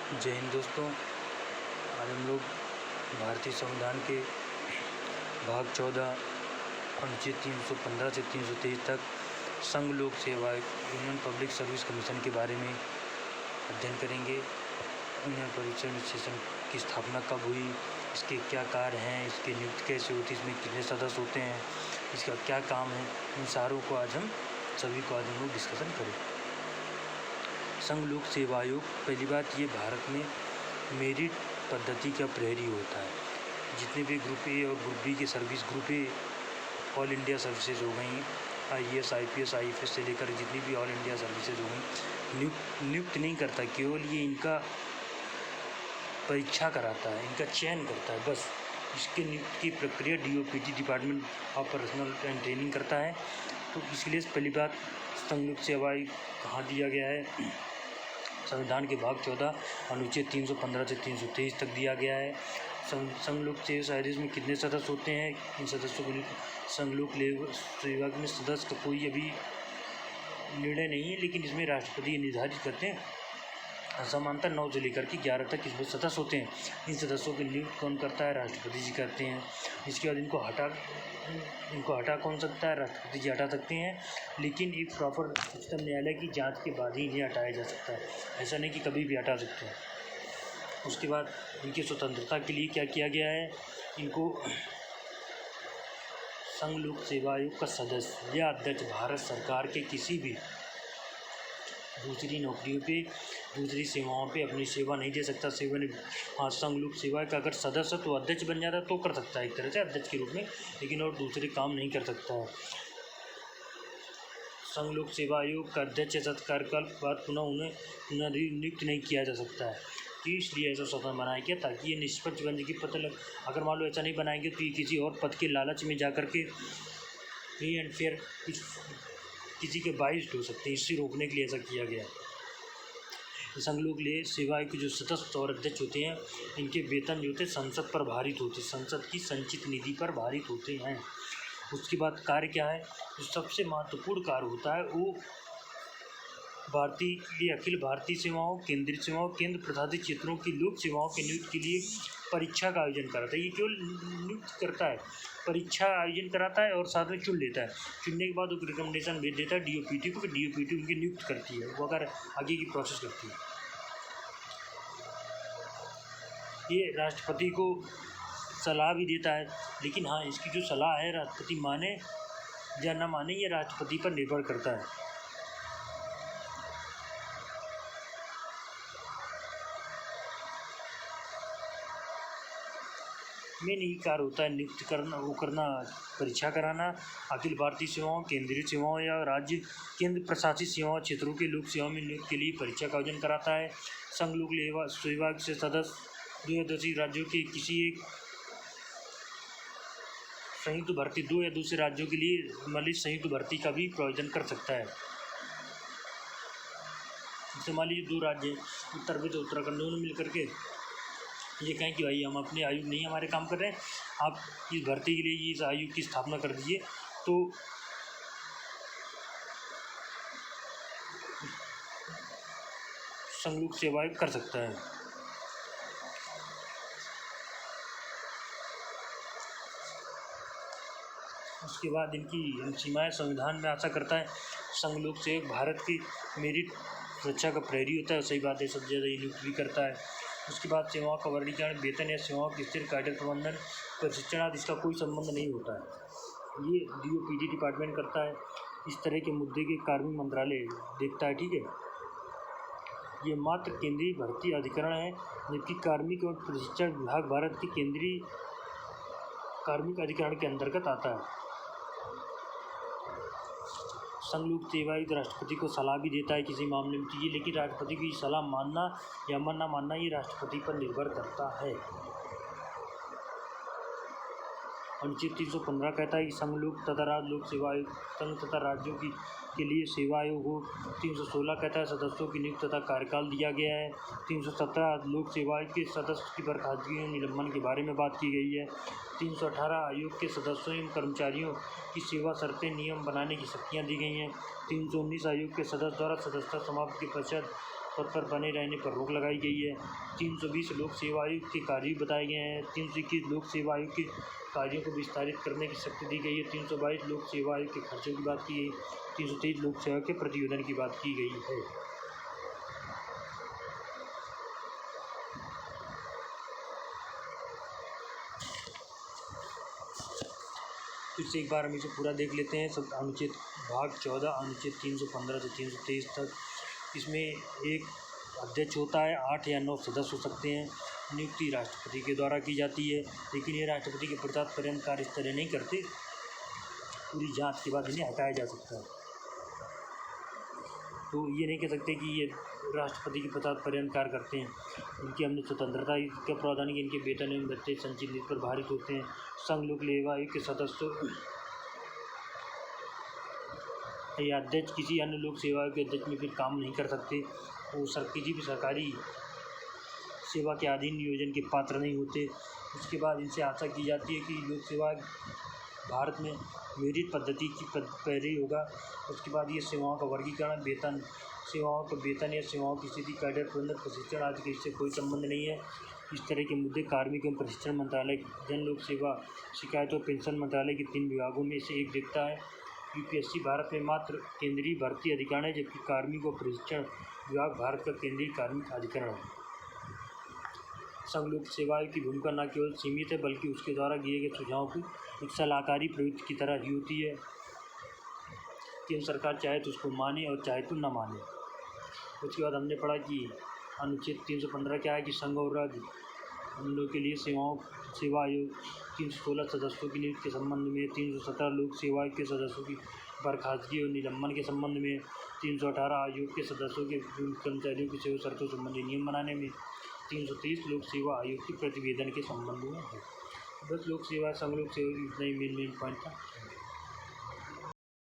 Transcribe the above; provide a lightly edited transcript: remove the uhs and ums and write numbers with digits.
जय हिंद दोस्तों। आज हम लोग भारतीय संविधान के भाग 14 अनुच्छेद 315 से 323 तक संघ लोक सेवा यूनियन पब्लिक सर्विस कमीशन के बारे में अध्ययन करेंगे। यूनियन पब्लिक सर्विस कमीशन की स्थापना कब हुई, इसके क्या कार्य हैं, इसकी नियुक्ति कैसे होती है, इसमें कितने सदस्य होते हैं, इसका क्या काम है, इन सारों को आज हम लोग डिस्कशन करें। संघ लोक सेवा आयोग, पहली बात ये भारत में मेरिट पद्धति का प्रहरी होता है। जितने भी ग्रुप ए और ग्रुप बी के service, group A all India services हो गई, IAS IPS IFS से लेकर जितनी भी ऑल इंडिया सर्विसेज हो गई, नियुक्त नहीं करता, केवल ये इनका परीक्षा कराता है, इनका चयन करता है बस। इसके नियुक्ति की प्रक्रिया DOPT department of personal and training करता है। तो इसलिए पहली बात, संघ लोक सेवा आयोग कहाँ दिया गया है? संविधान के भाग 14 अनुच्छेद 315 से 323 तक दिया गया है। संघ लोक सेवा आयोग में कितने सदस्य होते हैं, इन सदस्यों को संघ लोक सेवा में सदस्य का कोई अभी निर्णय नहीं है, लेकिन इसमें राष्ट्रपति निर्धारित करते हैं। समांतर 9 से लेकर के 11 तक इसमें सदस्य होते हैं। इन सदस्यों की नियुक्ति कौन करता है? राष्ट्रपति जी करते हैं। इसके बाद इनको हटा कौन सकता है? राष्ट्रपति जी हटा सकते हैं, लेकिन एक प्रॉपर उच्चतम न्यायालय की जांच के बाद ही इन्हें हटाया जा सकता है, ऐसा नहीं कि कभी भी हटा सकते हैं। उसके बाद इनकी स्वतंत्रता के लिए क्या किया गया है? इनको संघ लोक सेवा आयोग का सदस्य या अध्यक्ष भारत सरकार के किसी भी दूसरी नौकरियों पे, दूसरी सेवाओं पे अपनी सेवा नहीं दे सकता। संघ लोक सेवा का अगर सदस्य तो अध्यक्ष बन जाता तो कर सकता है एक तरह से अध्यक्ष के रूप में, लेकिन और दूसरे काम नहीं कर सकता है। संघ लोक सेवा आयोग का अध्यक्ष ऐसा कार्यकाल बाद पुनः नियुक्त नहीं किया जा सकता है, कि इसलिए ऐसा स्वतंत्र बनाया गया ताकि ये निष्पक्ष बन जाए। पता लग, अगर मान लो ऐसा नहीं बनाएंगे तो ये किसी और पद के लालच में जा कर के फ्री एंड फेयर किसी के बाइस्ड हो सकते हैं, इससे रोकने के लिए ऐसा किया गया है। संघ लोक सेवा आयोग के जो सदस्य और अध्यक्ष होते हैं, इनके वेतन जो होते हैं संसद पर भारित होते हैं, संसद की संचित निधि पर भारित होते हैं। उसके बाद कार्य क्या है? जो सबसे महत्वपूर्ण कार्य होता है वो अखिल भारतीय सेवाओं, केंद्रीय सेवाओं, केंद्र प्रशासित क्षेत्रों की लोक सेवाओं के नियुक्ति के लिए परीक्षा का आयोजन कराता है। ये केवल नियुक्त करता है, परीक्षा आयोजन कराता है और साथ में चुन लेता है। चुनने के बाद वो रिकमेंडेशन भेज देता है DOPT को, फिर DOPT उनकी नियुक्त करती है, वो अगर आगे की प्रोसेस करती है। ये राष्ट्रपति को सलाह भी देता है, लेकिन हाँ, इसकी जो सलाह है राष्ट्रपति माने या न माने, ये राष्ट्रपति पर निर्भर करता है। मेन यही कार्य होता है, नियुक्त करना, परीक्षा कराना, अखिल भारतीय सेवाओं, केंद्रीय सेवाओं या राज्य केंद्र प्रशासित सेवाओं क्षेत्रों के लोक सेवा में नियुक्ति के लिए परीक्षा का आयोजन कराता है। संघ लोक सेवा से सदस्य 2 या 10 राज्यों के किसी एक संयुक्त भर्ती, 2 या दूसरे राज्यों के लिए मतलब संयुक्त भर्ती का भी प्रावधान कर सकता है। जैसे मान लीजिए 2 राज्य, उत्तर प्रदेश और उत्तराखंड, दोनों मिलकर के ये कहें कि भाई हम अपने आयोग नहीं हमारे काम कर रहे हैं, आप इस भर्ती के लिए इस आयोग की स्थापना कर दीजिए, तो संघ लोक सेवा आयोग कर सकता है। उसके बाद इनकी सीमाएँ संविधान में आशा करता है। संघ लोक सेवक भारत की मेरिट सुरक्षा का प्रहरी होता है, सही बात है, सबसे ज़्यादा नियुक्त भी करता है। उसके बाद सेवाओं का वर्गीकरण, वेतन या सेवाओं की स्थिर कार्य प्रबंधन, प्रशिक्षण आदि इसका कोई संबंध नहीं होता है, ये DOPT डिपार्टमेंट करता है। इस तरह के मुद्दे के कार्मिक मंत्रालय देखता है, ठीक है। ये मात्र केंद्रीय भर्ती अधिकरण है, जबकि कार्मिक और प्रशिक्षण विभाग भारत के केंद्रीय कार्मिक अधिकरण के अंतर्गत आता है। संघ लोक सेवा आयोग राष्ट्रपति को सलाह भी देता है किसी मामले में, चाहिए, लेकिन राष्ट्रपति की सलाह मानना या न मानना ये राष्ट्रपति पर निर्भर करता है। अनुच्छेद 315 कहता है कि संघ लोक तथा राज्य लोक सेवा आयोग संघ तथा राज्यों के लिए सेवा आयोग हो। 316 कहता है सदस्यों की नियुक्ति तथा कार्यकाल दिया गया है। 317 लोक सेवा आयोग के सदस्य की बर्खास्तगी और निलंबन के बारे में बात की गई है। 318 आयोग के सदस्यों एवं कर्मचारियों की सेवा शर्तें नियम बनाने की शक्तियाँ दी गई हैं। 319 आयोग के सदस्य द्वारा सदस्यता समाप्ति के पश्चात पद पर बने रहने पर रोक लगाई गई है। 320 लोक सेवा आयोग के कार्य बताए गए हैं। 321 लोक सेवा आयोग के कार्यों को विस्तारित करने की शक्ति दी गई है। 322 लोक सेवा आयोग के खर्चों की बात की गई। 323 लोक सेवा के प्रतिवेदन की बात की गई है। फिर से एक बार हम इसे पूरा देख लेते हैं। सब अनुच्छेद भाग 14 अनुच्छेद 315 से 323 तक। इसमें एक अध्यक्ष होता है, 8 या 9 सदस्य हो सकते हैं। नियुक्ति राष्ट्रपति के द्वारा की जाती है, लेकिन ये राष्ट्रपति के प्रताप पर्यंत कार्य इस तरह नहीं करते। पूरी जांच के बाद इन्हें हटाया जा सकता है। तो ये नहीं कह सकते कि ये राष्ट्रपति के प्रताप पर्यंत कार्य करते हैं। इनकी हमने स्वतंत्रता का प्रावधान कि इनके वेतन एवं भत्ते संचित नीति पर भारित होते हैं। संघ लोक सेवा आयोग के सदस्य या अध्यक्ष किसी अन्य लोक सेवा आयोग के अध्यक्ष में फिर काम नहीं कर सकते। वो किसी भी सरकारी सेवा के अधीन नियोजन के पात्र नहीं होते। उसके बाद इनसे आशा की जाती है कि लोक सेवा भारत में मेरिट पद्धति की पैरवी होगा। उसके बाद ये सेवाओं का वर्गीकरण, वेतन, सेवाओं का वेतन या सेवाओं की स्थिति, कैडर प्रबंधन, प्रशिक्षण आदि के इससे कोई संबंध नहीं है। इस तरह के मुद्दे कार्मिक एवं प्रशिक्षण मंत्रालय, जन लोक सेवा, शिकायत और पेंशन मंत्रालय के 3 विभागों में से एक देखता है। यूपीएससी भारत में मात्र केंद्रीय भर्ती अधिकरण है, जबकि कार्मिक और प्रशिक्षण विभाग भारत का केंद्रीय कार्मिक अधिकरण है। संघ लोक सेवा आयोग की भूमिका न केवल सीमित है, बल्कि उसके द्वारा दिए गए सुझावों की एक सलाहकारी प्रवृत्ति की तरह ही होती है। केंद्र सरकार चाहे तो उसको माने और चाहे तो न माने। उसके बाद हमने पढ़ा कि अनुच्छेद 315 क्या है कि संघ और राज्य उन लोगों के लिए सेवा आयोग 316 सदस्यों की नियुक्ति के संबंध में, 317 लोक सेवा आयोग के सदस्यों की बर्खास्तगी और निलंबन के संबंध में, 318 आयोग के सदस्यों के कर्मचारियों की सेवा शर्तों संबंधी नियम बनाने में, 323 लोक सेवा आयोग के प्रतिवेदन के संबंध में है। 10 लोक सेवा संघ लोक सेवा इतना ही मेन पॉइंट था।